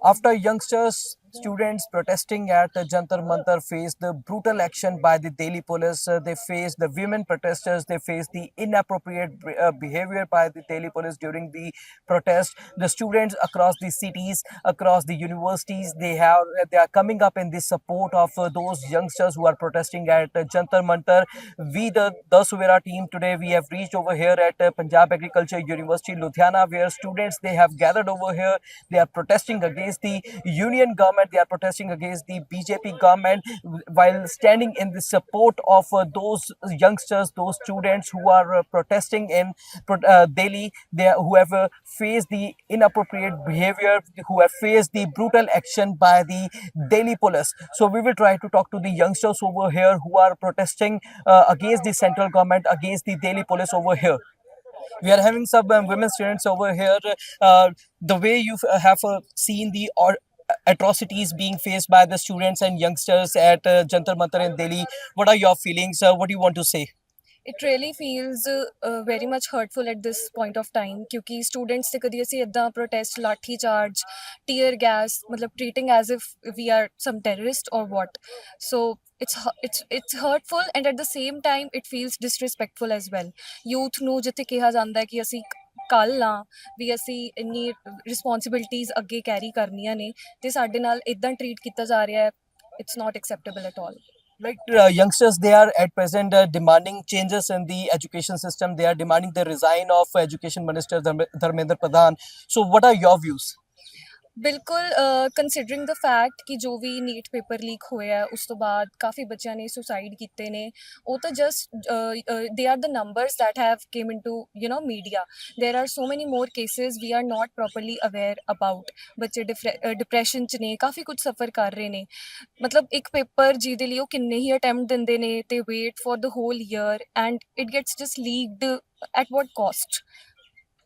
After youngsters, students protesting at Jantar Mantar faced the brutal action by the Delhi police. They faced the women protesters. They faced the inappropriate behavior by the Delhi police during the protest. The students across the cities, across the universities, they are coming up in the support of those youngsters who are protesting at Jantar Mantar. We, the Suvera team, today we have reached over here at Punjab Agriculture University, Ludhiana, where students they have gathered over here. They are protesting against the union government. They are protesting against the BJP government while standing in the support of those youngsters, those students who are protesting in Delhi. Who have faced the inappropriate behavior, who have faced the brutal action by the Delhi police. So we will try to talk to the youngsters over here who are protesting against the central government, against the Delhi police over here. We are having some women students over here. The way you have seen the atrocities being faced by the students and youngsters at Jantar Mantar in Delhi, what are your feelings? What do you want to say? It really feels very much hurtful at this point of time क्योंकि students से कभी ऐसे इदा protest लाठी charge tear gas मतलब treating as if we are some terrorist or what. So it's hurtful and at the same time it feels disrespectful as well. Youth ਨੂੰ ਜਿੱਥੇ ਕਿਹਾ ਜਾਂਦਾ ਹੈ ਕਿ ਅਸੀਂ ਕੱਲ੍ਹ ਆ ਵੀ ਅਸੀਂ ਇੰਨੀ ਰਿਸਪੌਂਸਿਬਿਲਟੀਜ਼ ਅੱਗੇ ਕੈਰੀ ਕਰਨੀਆਂ ਨੇ ਤੇ ਸਾਡੇ ਨਾਲ ਇਦਾਂ ਟਰੀਟ ਕੀਤਾ ਜਾ ਰਿਹਾ ਹੈ. It's not acceptable at all. Like youngsters, they are at present demanding changes in the education system. They are demanding the resign of Education Minister Dharmendra Pradhan. So what are your views? ਬਿਲਕੁਲ considering ਦ fact ਕਿ ਜੋ ਵੀ NEET paper leak ਹੋਇਆ ਉਸ ਤੋਂ ਬਾਅਦ ਕਾਫੀ ਬੱਚਿਆਂ ਨੇ suicide ਕੀਤੇ ਨੇ ਉਹ ਤਾਂ just they are the numbers that have came into media there are so many more cases we are not properly aware about ਬੱਚੇ ਡਿਪਰੈਸ਼ਨ 'ਚ ਨੇ ਕਾਫੀ ਕੁਝ ਸਫਰ ਕਰ ਰਹੇ ਨੇ ਮਤਲਬ ਇੱਕ ਪੇਪਰ ਜਿਹਦੇ ਲਈ ਉਹ ਕਿੰਨੇ ਹੀ ਅਟੈਂਪਟ ਦਿੰਦੇ ਨੇ ਤੇ wait for the whole year and it gets just leaked at what cost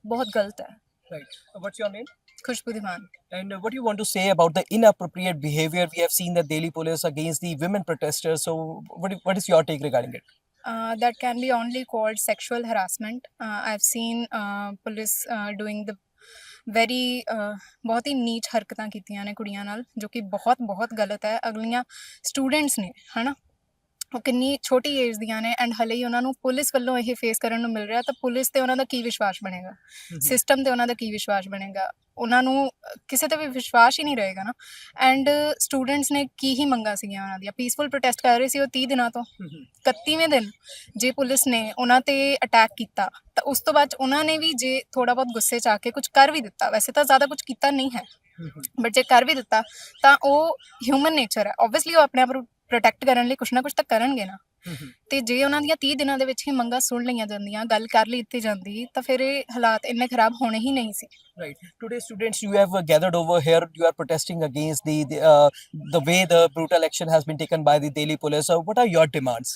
ਬਹੁਤ ਗਲਤ ਹੈ Right. What's your name? ਖੁਸ਼ਬੂ ਦੀਵਾਨ And what do you want to say about the inappropriate behavior we have seen the Delhi police against the women protesters? So what is your take regarding it? That can be only called sexual harassment. I've seen police doing the very ਬਹੁਤ ਹੀ ਨੀਚ ਹਰਕਤਾਂ ਕੀਤੀਆਂ ਨੇ ਕੁੜੀਆਂ ਨਾਲ ਜੋ ਕਿ ਬਹੁਤ ਬਹੁਤ ਗਲਤ ਹੈ ਅਗਲੀਆਂ ਸਟੂਡੈਂਟਸ ਨੇ ਹੈ ਨਾ ਉਹ ਕਿੰਨੀ ਛੋਟੀ ਏਜ ਦੀਆਂ ਨੇ ਐਂਡ ਹਲੇ ਹੀ ਉਹਨਾਂ ਨੂੰ ਪੁਲਿਸ ਵੱਲੋਂ ਇਹ ਫੇਸ ਕਰਨ ਨੂੰ ਮਿਲ ਰਿਹਾ ਤਾਂ ਪੁਲਿਸ ਤੇ ਉਹਨਾਂ ਦਾ ਕੀ ਵਿਸ਼ਵਾਸ ਬਣੇਗਾ ਸਿਸਟਮ ਤੇ ਉਹਨਾਂ ਦਾ ਕੀ ਵਿਸ਼ਵਾਸ ਬਣੇਗਾ ਉਹਨਾਂ ਨੂੰ ਕਿਸੇ ਤੇ ਵੀ ਵਿਸ਼ਵਾਸ ਹੀ ਨਹੀਂ ਰਹੇਗਾ ਨਾ ਐਂਡ ਸਟੂਡੈਂਟਸ ਨੇ ਕੀ ਹੀ ਮੰਗਾਂ ਸੀਗੀਆਂ ਉਹਨਾਂ ਦੀਆਂ ਪੀਸਫੁਲ ਪ੍ਰੋਟੈਸਟ ਕਰ ਰਹੇ ਸੀ ਉਹ 30 ਦਿਨਾਂ ਤੋਂ 31ਵੇਂ ਦਿਨ ਜੇ ਪੁਲਿਸ ਨੇ ਉਹਨਾਂ ਤੇ ਅਟੈਕ ਕੀਤਾ ਤਾਂ ਉਸ ਤੋਂ ਬਾਅਦ ਉਹਨਾਂ ਨੇ ਵੀ ਜੇ ਥੋੜਾ ਬਹੁਤ ਗੁੱਸੇ 'ਚ ਆ ਕੇ ਕੁਝ ਕਰ ਵੀ ਦਿੱਤਾ ਵੈਸੇ ਤਾਂ ਜ਼ਿਆਦਾ ਕੁਝ ਕੀਤਾ ਨਹੀਂ ਹੈ ਬਟ ਜੇ ਕਰ ਵੀ ਦਿੱਤਾ ਤਾਂ ਉਹ ਹਿਊਮਨ ਨੇਚਰ ਹੈ ਓਬਵੀਅਸਲੀ ਉਹ ਆਪਣੇ ਆਪ ਨੂੰ ਪ੍ਰੋਟੈਕਟ ਕਰਨ ਲਈ ਕੁਛ ਨਾ ਕੁਛ ਤਾਂ ਕਰਨਗੇ ਨਾ ਤੇ ਜੇ ਉਹਨਾਂ ਦੀਆਂ 30 ਦਿਨਾਂ ਦੇ ਵਿੱਚ ਹੀ ਮੰਗਾਂ ਸੁਣ ਲਈਆਂ ਜਾਂਦੀਆਂ ਗੱਲ ਕਰ ਲਈ ਜਾਂਦੀ ਤਾਂ ਫਿਰ ਇਹ ਹਾਲਾਤ ਇੰਨੇ ਖਰਾਬ ਹੋਣੇ ਹੀ ਨਹੀਂ ਸੀ Right. Today, students, you have gathered over here. You are protesting against the way the brutal action has been taken by the Delhi police. So, what are your demands?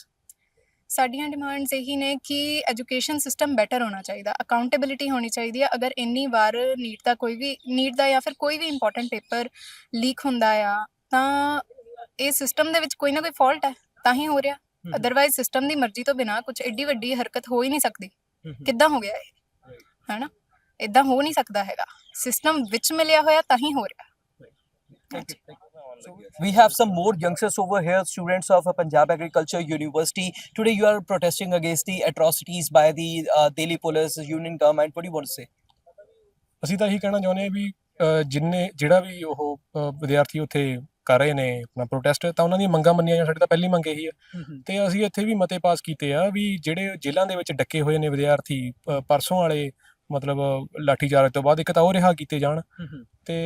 ਸਾਡੀਆਂ ਡਿਮਾਂਡਸ ਇਹੀ ਨੇ ਕਿ ਐਜੂਕੇਸ਼ਨ ਸਿਸਟਮ ਬੈਟਰ ਹੋਣਾ ਚਾਹੀਦਾ accountability ਹੋਣੀ ਚਾਹੀਦੀ ਹੈ ਅਗਰ ਇੰਨੀ ਵਾਰ ਨੀਟ ਦਾ ਜਾਂ ਫਿਰ ਕੋਈ ਵੀ ਇੰਪੋਰਟੈਂਟ ਪੇਪਰ ਲੀਕ ਹੁੰਦਾ ਆ ਤਾਂ ਇਹ ਸਿਸਟਮ ਦੇ ਵਿੱਚ ਕੋਈ ਨਾ ਕੋਈ ਫਾਲਟ ਹੈ ਤਾਂ ਹੀ ਹੋ ਰਿਹਾ ਅਦਰਵਾਈਜ਼ ਸਿਸਟਮ ਦੀ ਮਰਜ਼ੀ ਤੋਂ ਬਿਨਾਂ ਕੁਝ ਐਡੀ ਵੱਡੀ ਹਰਕਤ ਹੋ ਹੀ ਨਹੀਂ ਸਕਦੀ ਕਿੱਦਾਂ ਹੋ ਗਿਆ ਇਹ ਹੈ ਨਾ ਇਦਾਂ ਹੋ ਨਹੀਂ ਸਕਦਾ ਹੈਗਾ ਸਿਸਟਮ ਵਿੱਚ ਮਿਲਿਆ ਹੋਇਆ ਤਾਂ ਹੀ ਹੋ ਰਿਹਾ So we have some more youngsters over here, students of Punjab Agriculture University. Today you are protesting against the atrocities by the Delhi police, union government. What do you want to say? ਅਸੀਂ ਤਾਂ ਇਹੀ ਕਹਿਣਾ ਚਾਹੁੰਦੇ ਹਾਂ ਵੀ ਜਿਹੜਾ ਵੀ ਉਹ ਵਿਦਿਆਰਥੀ ਉੱਥੇ ਕਰ ਰਹੇ ਨੇ ਆਪਣਾ ਪ੍ਰੋਟੈਸਟ ਤਾਂ ਉਹਨਾਂ ਦੀਆਂ ਮੰਗਾਂ ਮੰਨੀਆਂ ਸਾਡੀ ਤਾਂ ਪਹਿਲੀ ਮੰਗ ਇਹੀ ਹੈ ਤੇ ਅਸੀਂ ਇੱਥੇ ਵੀ ਮਤੇ ਪਾਸ ਕੀਤੇ ਆ ਵੀ ਜਿਹੜੇ ਜੇਲ੍ਹਾਂ ਦੇ ਵਿੱਚ ਡੱਕੇ ਹੋਏ ਨੇ ਵਿਦਿਆਰਥੀ ਪਰਸੋਂ ਵਾਲੇ ਮਤਲਬ ਲਾਠੀਚਾਰਜ ਤੋਂ ਬਾਅਦ ਇੱਕ ਤਾਂ ਉਹ ਰਿਹਾ ਕੀਤੇ ਜਾਣ ਤੇ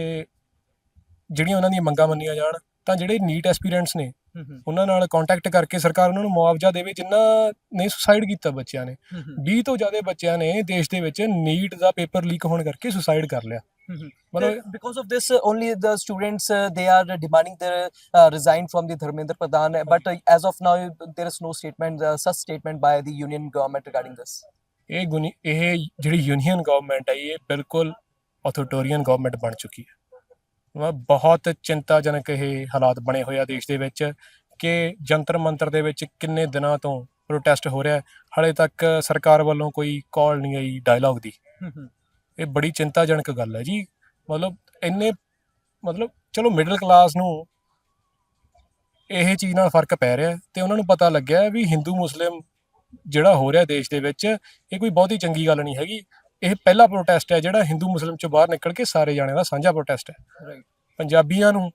ਜਿਹੜੀਆਂ ਉਹਨਾਂ ਦੀਆਂ ਮੰਗਾਂ ਮੰਨੀਆਂ ਜਾਣ ਤਾਂ ਜਿਹੜੇ ਨੀਟ ਐਸਪੀਰੈਂਟਸ ਨੇ ਉਹਨਾਂ ਨਾਲ ਕੰਟੈਕਟ ਕਰਕੇ ਸਰਕਾਰ ਉਹਨਾਂ ਨੂੰ ਮੁਆਵਜ਼ਾ ਦੇਵੇ ਜਿਨ੍ਹਾਂ ਨੇ ਸੁਸਾਈਡ ਕੀਤਾ ਬੱਚਿਆਂ ਨੇ 20 ਤੋਂ ਜ਼ਿਆਦਾ ਬੱਚਿਆਂ ਨੇ ਦੇਸ਼ ਦੇ ਵਿੱਚ ਨੀਟ ਦਾ ਪੇਪਰ ਲੀਕ ਹੋਣ ਕਰਕੇ ਸੁਸਾਈਡ ਕਰ ਲਿਆ Because of this, only the students they are demanding their resign from the Dharmendra Pradhan. But as of now, there is no statement, such statement by the union government regarding this. ਇਹ ਜਿਹੜੀ union government ਹੈ ਇਹ ਬਿਲਕੁਲ ਅਥੋਰੀਟੇਰੀਅਨ government ਬਣ ਚੁੱਕੀ ਹੈ ਬਹੁਤ ਚਿੰਤਾਜਨਕ ਇਹ ਹਾਲਾਤ ਬਣੇ ਹੋਏ ਆ ਦੇਸ਼ ਦੇ ਵਿੱਚ ਕਿ ਜੰਤਰ ਮੰਤਰ ਦੇ ਵਿੱਚ ਕਿੰਨੇ ਦਿਨਾਂ ਤੋਂ ਪ੍ਰੋਟੈਸਟ ਹੋ ਰਿਹਾ ਹਾਲੇ ਤੱਕ ਸਰਕਾਰ ਵੱਲੋਂ ਕੋਈ ਕਾਲ ਨਹੀਂ ਆਈ ਡਾਇਲੌਗ ਦੀ ਇਹ ਬੜੀ ਚਿੰਤਾਜਨਕ ਗੱਲ ਹੈ ਜੀ ਮਤਲਬ ਇੰਨੇ ਮਤਲਬ ਚਲੋ ਮਿਡਲ ਕਲਾਸ ਨੂੰ ਇਹ ਚੀਜ਼ ਨਾਲ ਫਰਕ ਪੈ ਰਿਹਾ ਤੇ ਉਹਨਾਂ ਨੂੰ ਪਤਾ ਲੱਗਿਆ ਵੀ ਹਿੰਦੂ ਮੁਸਲਿਮ ਜਿਹੜਾ ਹੋ ਰਿਹਾ ਦੇਸ਼ ਦੇ ਵਿੱਚ ਇਹ ਕੋਈ ਬਹੁਤੀ ਚੰਗੀ ਗੱਲ ਨਹੀਂ ਹੈਗੀ। ਇਹ ਪਹਿਲਾ ਪ੍ਰੋਟੈਸਟ ਹੈ ਜਿਹੜਾ ਹਿੰਦੂ ਮੁਸਲਿਮ ਚੋਂ ਬਾਹਰ ਨਿਕਲ ਕੇ ਸਾਰੇ ਜਾਣਿਆਂ ਦਾ ਸਾਂਝਾ ਪ੍ਰੋਟੈਸਟ ਹੈ। Right. ਪੰਜਾਬੀਆਂ ਨੂੰ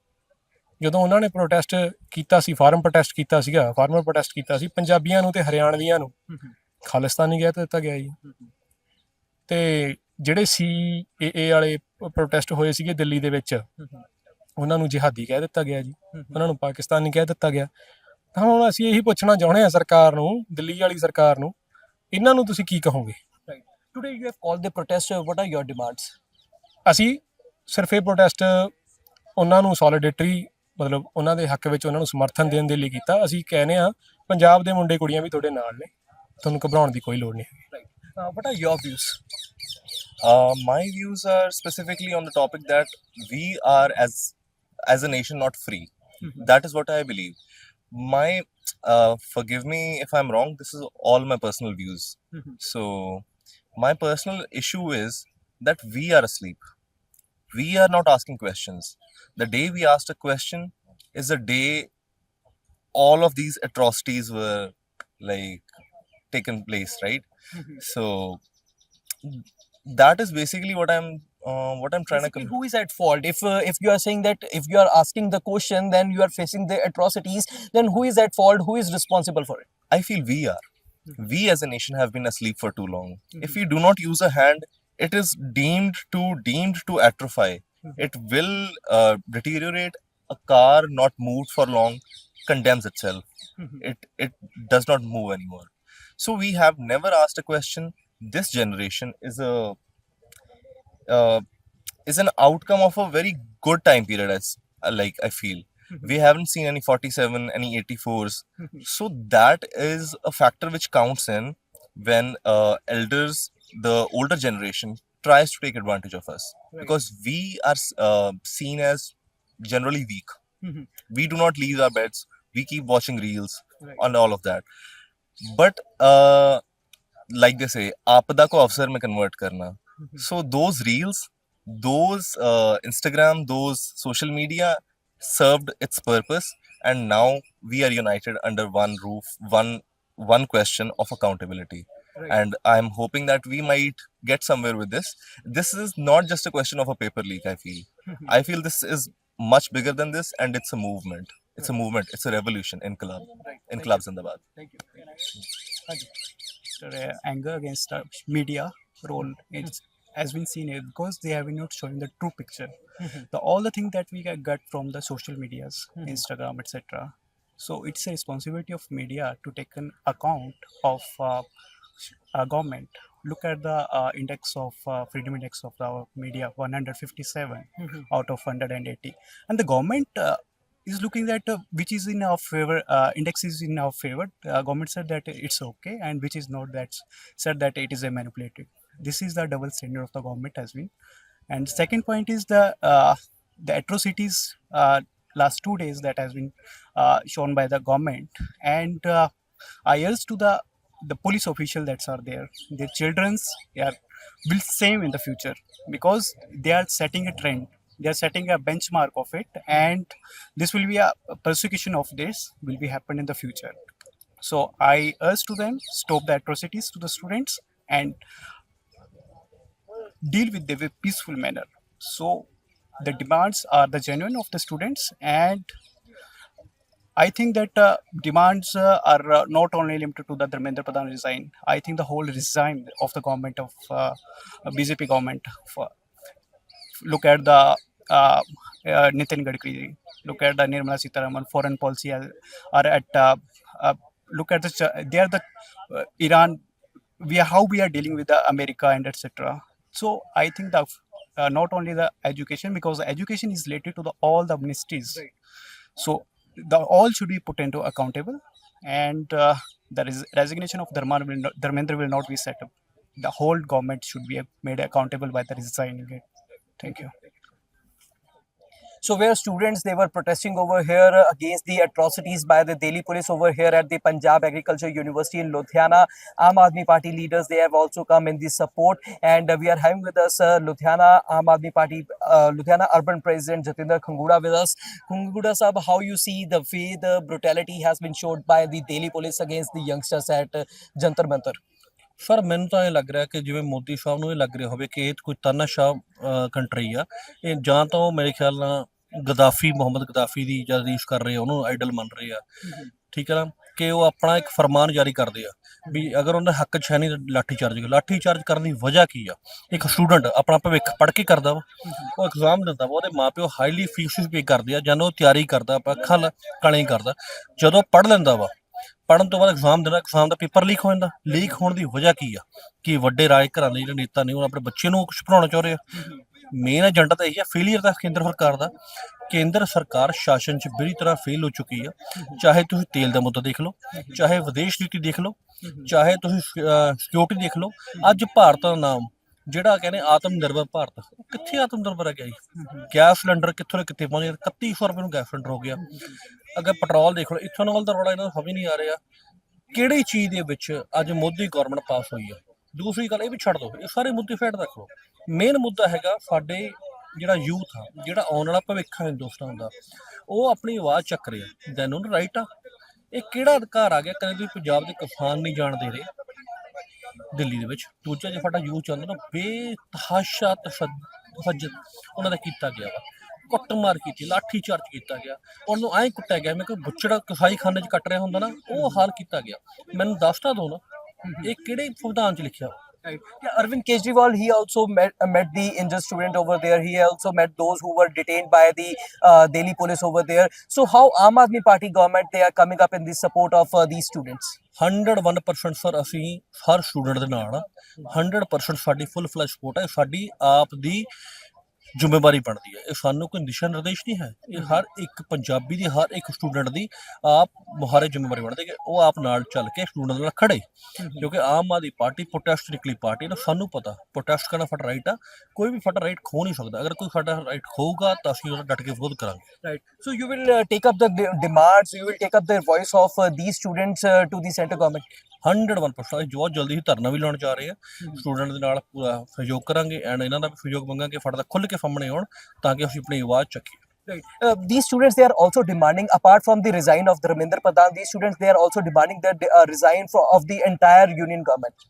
ਜਦੋਂ ਉਹਨਾਂ ਨੇ ਪ੍ਰੋਟੈਸਟ ਕੀਤਾ ਸੀ, ਫਾਰਮਰ ਪ੍ਰੋਟੈਸਟ ਕੀਤਾ ਸੀ, ਪੰਜਾਬੀਆਂ ਨੂੰ ਤੇ ਹਰਿਆਣਵੀਆਂ ਨੂੰ ਖਾਲਿਸਤਾਨੀ ਕਹਿ ਦਿੱਤਾ ਗਿਆ ਜੀ। ਤੇ ਜਿਹੜੇ CAA ਵਾਲੇ ਪ੍ਰੋਟੈਸਟ ਹੋਏ ਸੀਗੇ ਦਿੱਲੀ ਦੇ ਵਿੱਚ, ਉਹਨਾਂ ਨੂੰ ਜਿਹਾਦੀ ਕਹਿ ਦਿੱਤਾ ਗਿਆ ਜੀ, ਉਹਨਾਂ ਨੂੰ ਪਾਕਿਸਤਾਨੀ ਕਹਿ ਦਿੱਤਾ ਗਿਆ। ਤਾਂ ਹੁਣ ਅਸੀਂ ਇਹੀ ਪੁੱਛਣਾ ਚਾਹੁੰਦੇ ਹਾਂ ਸਰਕਾਰ ਨੂੰ, ਦਿੱਲੀ ਵਾਲੀ ਸਰਕਾਰ ਨੂੰ, ਇਹਨਾਂ ਨੂੰ ਤੁਸੀਂ ਕੀ ਕਹੋਗੇ? Today you have called the protest. What are your demands? ਅਸੀਂ ਸਿਰਫ ਇਹ ਪ੍ਰੋਟੈਸਟ ਉਹਨਾਂ ਨੂੰ ਸੋਲੀਡੇਟਰੀ ਮਤਲਬ ਉਹਨਾਂ ਦੇ ਹੱਕ ਵਿੱਚ ਉਹਨਾਂ ਨੂੰ ਸਮਰਥਨ ਦੇਣ ਦੇ ਲਈ ਕੀਤਾ। ਅਸੀਂ ਕਹਿੰਦੇ ਆ ਪੰਜਾਬ ਦੇ ਮੁੰਡੇ ਕੁੜੀਆਂ ਵੀ ਤੁਹਾਡੇ ਨਾਲ ਨੇ, ਤੁਹਾਨੂੰ ਘਬਰਾਉਣ ਦੀ ਕੋਈ ਲੋੜ ਨਹੀਂ ਹੈਗੀ। What are your views? My views are specifically on the topic that we are as a nation not free. That is what I believe. My forgive me if I'm wrong. This is all my personal views. So my personal issue is that we are asleep. We are not asking questions. The day we asked a question is the day all of these atrocities were like taken place, right? So that is basically what I'm trying Basically, to who is at fault? If you are saying that if you are asking the question, then you are facing the atrocities. Then who is at fault? Who is responsible for it? I feel we as a nation have been asleep for too long. If we do not use a hand, it is deemed to atrophy. It will deteriorate. A car not moved for long condemns itself. It does not move anymore. So we have never asked a question. This generation is an outcome of a very good time period, as I feel. We haven't seen any 47, any 84s. So that is a factor which counts in when elders, the older generation, tries to take advantage of us. Because we are seen as generally weak. We do not leave our beds. We keep watching reels and all of that. But like they say, आपदा को अवसर में convert करना. So those reels, those Instagram, those social media served its purpose, and now we are united under one roof, one question of accountability. And I'm hoping that we might get somewhere with this. This is not just a question of a paper leak, I feel. I feel this is much bigger than this, and it's a movement. It's a movement. It's a revolution. Inqilab Zindabad. Thank you. Anger against media role has been seen here because they have been not showing the true picture. All the things that we get from the social medias, Instagram, etc. So it's a responsibility of media to take an account of government. Look at the index of freedom index of our media, 157 out of 180, and the government is looking at which is in our favor. Index is in our favor. Government said that it's okay, and which is not, that said that it is a manipulated. This is the double standard of the government has been. And second point is the atrocities last 2 days that has been shown by the government. And I urge to the police official that are there, their children's will same in the future, because they are setting a trend. They are setting a benchmark of it, and this will be a persecution of this will be happen in the future. So I urge to them, stop the atrocities to the students and deal with them in a peaceful manner. So the demands are the genuine of the students, and I think that demands are not only limited to the Dharmendra Pradhan resign. I think the whole resign of the government of BJP government. Look at the Nitin Gadkari, look at the Nirmala Sitharaman, foreign policy are at look at they are the Iran. How we are dealing with the America and etc. So I think that not only the education, because the education is related to all the ministries. So all should be put into accountable, and the resignation of Dharmendra will not be set up. The whole government should be made accountable by the resigning it. Thank you. So where students, they were protesting over here against the atrocities by the Delhi police over here at the Punjab Agriculture University in Ludhiana. Aam Aadmi Party leaders, they have also come in the support, and we are having with us Ludhiana Aam Aadmi Party Ludhiana Urban President Jatinder Khangura with us. Khangura sahab, how you see the way the brutality has been showed by the Delhi police against the youngsters at Jantar Mantar? Sir ਮੈਨੂੰ ਤਾਂ ਇਹ ਲੱਗ ਰਿਹਾ ਕਿ ਜਿਵੇਂ ਮੋਦੀ ਸਾਹਿਬ ਨੂੰ ਇਹ ਲੱਗ ਰਿਹਾ ਹੋਵੇ ਕਿ ਇਹ ਕੋਈ ਤਾਨਾਸ਼ਾਹ ਕੰਟਰੀ ਆ। ਇਹ ਜਾਂ ਤਾਂ ਉਹ ਮੇਰੇ ਖਿਆਲ ਨਾਲ ਗਦਾਫੀ ਮੁਹੰਮਦ ਗਦਾਫੀ ਦੀ ਜਾਂ ਰੀਸ ਕਰ ਰਹੇ ਆ, ਉਹਨੂੰ ਆਈਡਲ ਮੰਨ ਰਹੇ ਆ, ਠੀਕ ਹੈ ਨਾ, ਕਿ ਉਹ ਆਪਣਾ ਇੱਕ ਫਰਮਾਨ ਜਾਰੀ ਕਰਦੇ ਆ ਵੀ ਅਗਰ ਉਹਨਾਂ ਦੇ ਹੱਕ 'ਚ ਹੈ ਨਹੀਂ ਤਾਂ ਲਾਠੀ ਚਾਰਜ ਕਰਨ ਦੀ ਵਜ੍ਹਾ ਕੀ ਆ। ਇੱਕ ਸਟੂਡੈਂਟ ਆਪਣਾ ਭਵਿੱਖ ਪੜ੍ਹ ਕੇ ਕਰਦਾ ਵਾ, ਉਹ ਐਗਜ਼ਾਮ ਦਿੰਦਾ ਵਾ, ਉਹਦੇ ਮਾਪਿਓ ਹਾਈਲੀ ਫੀਸ ਪੇ ਕਰਦੇ ਆ, ਜਾਂ ਉਹ ਤਿਆਰੀ ਕਰਦਾ, ਅੱਖਾਂ ਕਾਲੇ ਕਰਦਾ, ਜਦੋਂ ਪੜ੍ਹ ਲੈਂਦਾ ਵਾ, ਪੜ੍ਹਨ ਤੋਂ ਬਾਅਦ ਐਗਜ਼ਾਮ ਦੇਣਾ, ਐਗਜ਼ਾਮ ਦਾ ਪੇਪਰ ਲੀਕ ਹੋ ਜਾਂਦਾ। ਲੀਕ ਹੋਣ ਦੀ ਵਜ੍ਹਾ ਕੀ ਆ ਕਿ ਵੱਡੇ ਰਾਜ ਘਰਾਂ ਦੇ ਜਿਹੜੇ ਨੇਤਾ ਨੇ ਉਹ ਆਪਣੇ ਬੱਚੇ ਨੂੰ ਕੁਛ ਪੜਾਉਣਾ ਚਾਹ ਰਹੇ ਆ। ਮੇਨ ਏਜੰਡਾ ਤਾਂ ਇਹੀ ਆ, ਫੇਲੀਅਰ ਦਾ ਕੇਂਦਰ ਸਰਕਾਰ ਦਾ। ਕੇਂਦਰ ਸਰਕਾਰ ਸ਼ਾਸਨ 'ਚ ਬੁਰੀ ਤਰ੍ਹਾਂ ਫੇਲ ਹੋ ਚੁੱਕੀ ਆ। ਚਾਹੇ ਤੁਸੀਂ ਤੇਲ ਦਾ ਮੁੱਦਾ ਦੇਖ ਲਓ, ਚਾਹੇ ਵਿਦੇਸ਼ ਨੀਤੀ ਦੇਖ ਲਓ, ਚਾਹੇ ਤੁਸੀਂ ਸਿਕਿਉਰਿਟੀ ਦੇਖ ਲਓ। ਅੱਜ ਭਾਰਤ ਦਾ ਨਾਮ ਜਿਹੜਾ ਕਹਿੰਦੇ ਆਤਮ ਨਿਰਭਰ ਭਾਰਤ, ਉਹ ਕਿੱਥੇ ਆਤਮ ਨਿਰਭਰ ਹੈਗਾ ਜੀ? ਗੈਸ ਸਿਲੰਡਰ ਕਿੱਥੋਂ ਦੇ ਕਿੱਥੇ ਪਹੁੰਚ ਗਿਆ, 3100 ਰੁਪਏ ਨੂੰ ਗੈਸ ਸਿਲੰਡਰ ਹੋ ਗਿਆ। ਅਗਰ ਪੈਟਰੋਲ ਦੇਖ ਲਓ, ਇਥਨੋਲ ਦਾ ਰੌਲਾ ਇਹਨਾਂ ਨੂੰ ਸਮਝ ਨਹੀਂ ਆ ਰਿਹਾ ਕਿਹੜੀ ਚੀਜ਼ ਦੇ ਵਿੱਚ ਅੱਜ ਮੋਦੀ ਗਵਰਨਮੈਂਟ ਪਾਸ ਹੋਈ ਆ। ਦੂਸਰੀ ਗੱਲ ਇਹ ਵੀ ਛੱਡ ਦਿਓ, ਇਹ ਸਾਰੇ ਮੁੱਦੇ ਫੇਟ ਰੱਖ ਲਓ। ਮੇਨ ਮੁੱਦਾ ਹੈਗਾ ਸਾਡੇ ਜਿਹੜਾ ਯੂਥ ਆ, ਜਿਹੜਾ ਆਉਣ ਵਾਲਾ ਭਵਿੱਖ ਆ ਹਿੰਦੁਸਤਾਨ ਦਾ, ਉਹ ਆਪਣੀ ਆਵਾਜ਼ ਚੱਕ ਰਿਹਾ। ਦੈਨ ਉਹਨੂੰ ਰਾਈਟ ਆ। ਇਹ ਕਿਹੜਾ ਅਧਿਕਾਰ ਆ ਗਿਆ? ਕਦੇ ਤੁਸੀਂ ਪੰਜਾਬ ਦੇ ਕਿਸਾਨ ਨਹੀਂ ਜਾਣ ਦੇ ਰਹੇ ਦਿੱਲੀ ਦੇ ਵਿੱਚ। ਦੂਜਾ ਜੇ ਸਾਡਾ ਯੂਥ ਚਾਹੁੰਦਾ ਨਾ ਬੇਤਹਾਸ਼ਾ ਤਸ਼ੱਦਦ ਉਹਨਾਂ ਦਾ ਕੀਤਾ ਗਿਆ ਵਾ, ਕੁੱਟਮਾਰ ਕੀਤੀ, ਲਾਠੀ ਚਾਰਜ ਕੀਤਾ ਗਿਆ, ਉਹਨੂੰ ਐਂ ਕੁੱਟਿਆ ਗਿਆ ਮੈਂ ਕਿ ਬੁੱਚੜਾ ਕਸਾਈ ਖਾਨੇ 'ਚ ਕੱਟ ਰਿਹਾ ਹੁੰਦਾ ਨਾ, ਉਹ ਹਾਲ ਕੀਤਾ ਗਿਆ। ਮੈਨੂੰ ਦੱਸ ਤਾਂ ਦਿਓ ਨਾ, ਇਹ ਕਿਹੜੇ ਸੰਵਿਧਾਨ 'ਚ ਲਿਖਿਆ? Right. Yeah, Arvind Kejriwal, he also met the injured student over there. He also met those who were detained by the Delhi police over there. So how Aam Aadmi Party government, they are coming up in the support of these students? 101% sir ਅਸੀਂ ਹਰ student ਦੇ ਨਾਲ ਆ। 100% ਸਾਡੀ ਫੁੱਲ flash support ਹੈ। ਸਾਡੀ ਆਪ ਦੀ ਜ਼ਿੰਮੇਵਾਰੀ ਬਣਦੀ ਹੈ। ਇਹ ਸਾਨੂੰ ਕੋਈ ਦਿਸ਼ਾ ਨਿਰਦੇਸ਼ ਨਹੀਂ ਹੈ, ਇਹ ਹਰ ਇੱਕ ਪੰਜਾਬੀ ਦੀ, ਹਰ ਇੱਕ ਸਟੂਡੈਂਟ ਦੀ ਆਪ ਮੁਹਾਰੇ ਜ਼ਿੰਮੇਵਾਰੀ ਬਣਦੀ ਹੈ ਕਿ ਉਹ ਆਪ ਨਾਲ ਚੱਲ ਕੇ ਸਟੂਡੈਂਟ ਨਾਲ ਖੜੇ। ਕਿਉਂਕਿ ਆਮ ਆਦਮੀ ਪਾਰਟੀ ਪ੍ਰੋਟੈਸਟ ਨਿਕਲੀ ਪਾਰਟੀ ਨਾ, ਸਾਨੂੰ ਪਤਾ ਪ੍ਰੋਟੈਸਟ ਕਰਨਾ ਸਾਡਾ ਰਾਈਟ ਆ। ਕੋਈ ਵੀ ਸਾਡਾ ਰਾਈਟ ਖੋ ਨਹੀਂ ਸਕਦਾ। ਅਗਰ ਕੋਈ ਸਾਡਾ ਰਾਈਟ ਖੋਊਗਾ ਤਾਂ ਅਸੀਂ ਉਹਦਾ ਡਟ ਕੇ ਵਿਰੋਧ ਕਰਾਂਗੇ। Right. So you will take up the demands, you will take up the voice of these students to the central government? 101% ਅਸੀਂ ਬਹੁਤ ਜਲਦੀ ਹੀ ਧਰਨਾ ਵੀ ਲਾਉਣ ਜਾ ਰਹੇ ਆ। ਸਟੂਡੈਂਟ ਦੇ ਨਾਲ ਪੂਰਾ ਸਹਿਯੋਗ ਕਰਾਂਗੇ ਐਂਡ ਇਹਨਾਂ ਦਾ ਵੀ ਸਹਿਯੋਗ ਮੰਗਾਂਗੇ। ਫਟਦਾ ਖੁੱਲ੍ਹ ਕੇ ਸਾਹਮਣੇ ਆਉਣ ਤਾਂ ਕਿ ਅਸੀਂ ਆਪਣੀ ਆਵਾਜ਼ ਚੱਕੀਏ। Right. These students, they are also demanding, apart from the resign of Dharmendra Pradhan, these students, they are also demanding the resign of the entire union government.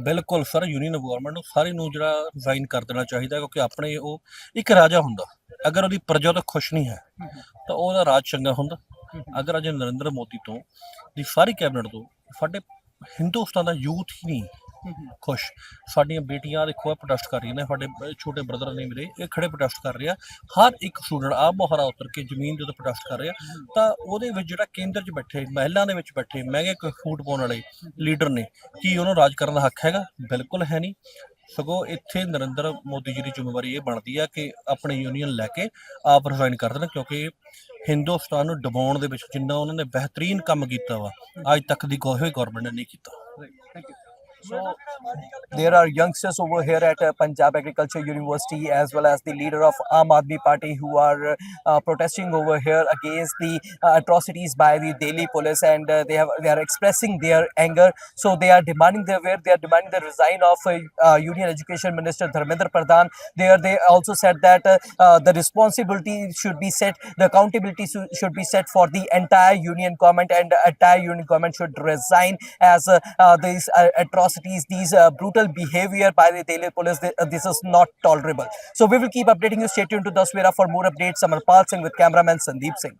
ਬਿਲਕੁਲ ਸਰ, ਯੂਨੀਅਨ ਗਵਰਨਮੈਂਟ ਨੂੰ ਸਾਰੇ ਨੂੰ ਜਿਹੜਾ ਰਿਜ਼ਾਈਨ ਕਰ ਦੇਣਾ ਚਾਹੀਦਾ, ਕਿਉਂਕਿ ਆਪਣੇ ਉਹ ਇੱਕ ਰਾਜਾ ਹੁੰਦਾ, ਅਗਰ ਉਹਦੀ ਪ੍ਰਜਾ ਤੋਂ ਖੁਸ਼ ਨਹੀਂ ਹੈ ਤਾਂ ਉਹਦਾ ਰਾਜ ਚੰਗਾ ਹੁੰਦਾ। ਅਗਰ ਅੱਜ ਨਰਿੰਦਰ ਮੋਦੀ ਤੋਂ ਦੀ ਸਾਰੀ ਕੈਬਨਿਟ ਤੋਂ ਸਾਡੇ ਹਿੰਦੁਸਤਾਨ ਦਾ ਯੂਥ ਹੀ ਨਹੀਂ ਖੁਸ਼। ਸਾਡੀਆਂ ਬੇਟੀਆਂ ਦੇਖੋ ਪ੍ਰੋਟੈਸਟ ਕਰ ਰਹੀਆਂ ਨੇ, ਸਾਡੇ ਛੋਟੇ ਬ੍ਰਦਰ ਨੇ ਮੇਰੇ, ਇਹ ਖੜੇ ਪ੍ਰੋਟੈਸਟ ਕਰ ਰਹੇ ਆ। ਹਰ ਇੱਕ ਸਟੂਡੈਂਟ ਆਪ ਮੁਹਾਰਾ ਉਤਰ ਕੇ ਜ਼ਮੀਨ ਜਦੋਂ ਪ੍ਰੋਟੈਸਟ ਕਰ ਰਿਹਾ, ਤਾਂ ਉਹਦੇ ਵਿੱਚ ਜਿਹੜਾ ਕੇਂਦਰ 'ਚ ਬੈਠੇ, ਮਹਿਲਾਂ ਦੇ ਵਿੱਚ ਬੈਠੇ ਮਹਿੰਗੇ ਸੂਟ ਪਾਉਣ ਵਾਲੇ ਲੀਡਰ ਨੇ, ਕੀ ਉਹਨੂੰ ਰਾਜ ਕਰਨ ਦਾ ਹੱਕ ਹੈਗਾ? ਬਿਲਕੁਲ ਹੈ ਨਹੀਂ। ਸਗੋਂ ਇੱਥੇ ਨਰਿੰਦਰ ਮੋਦੀ ਜੀ ਦੀ ਜ਼ਿੰਮੇਵਾਰੀ ਇਹ ਬਣਦੀ ਆ ਕਿ ਆਪਣੀ ਯੂਨੀਅਨ ਲੈ ਕੇ ਆਪ ਰਿਜ਼ਾਈਨ ਕਰ ਦੇਣ, ਕਿਉਂਕਿ ਹਿੰਦੁਸਤਾਨ ਨੂੰ ਦਬਾਉਣ ਦੇ ਵਿੱਚ ਜਿੰਨਾ ਉਹਨਾਂ ਨੇ ਬਿਹਤਰੀਨ ਕੰਮ ਕੀਤਾ ਵਾ, ਅੱਜ ਤੱਕ ਦੀ ਕੋਈ ਗਵਰਨਮੈਂਟ ਨੇ ਨਹੀਂ ਕੀਤਾ। So there are youngsters over here at Punjab Agriculture University, as well as the leader of Aam Aadmi Party, who are protesting over here against the atrocities by the Delhi police, and they are expressing their anger. So they are demanding the resign of Union Education Minister Dharmendra Pradhan. They also said that the responsibility should be set, the accountability should be set for the entire union government, and entire union government should resign as these atrocities, these brutal behavior by the Delhi police, this is not tolerable. So we will keep updating you. Stay tuned to Daswera for more updates. Amarpal Singh with cameraman Sandeep Singh.